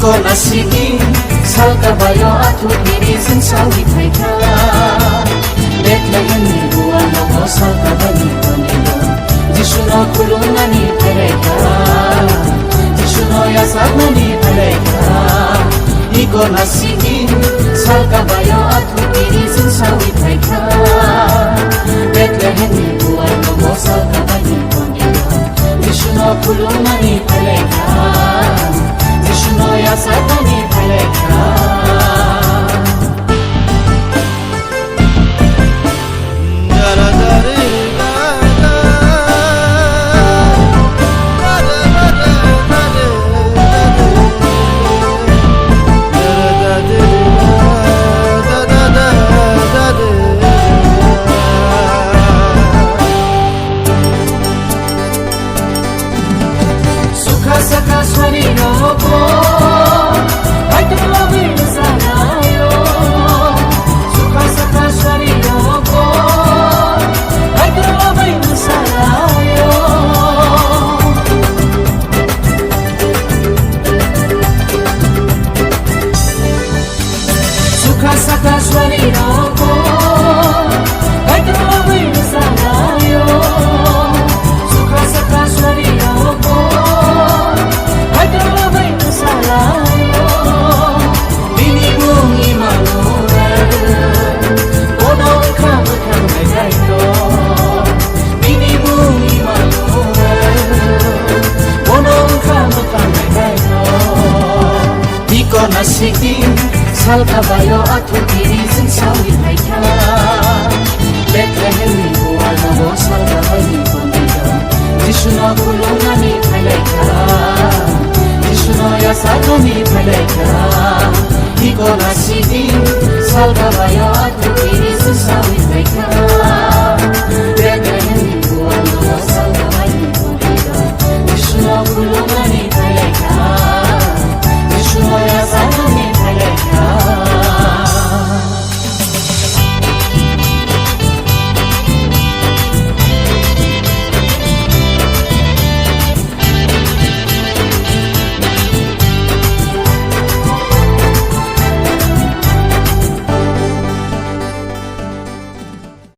Nasiki salkabayo atu pirizin sawi thaika Bethlehem bua no salkabani panilo Jishuno kulunani thaika Jishuno yasagani thaika Iko nasiki salkabayo atu pirizin sawi thaika Bethlehem bua no salkabani panilo Jishuno kulunani thaika Jishuno yasagani thaika Nasiki salkabayo atu pirizin sawi thaika Bethlehem bua no salkabani panilo Jishuno kulunani thaika Jishuno yasagani thaika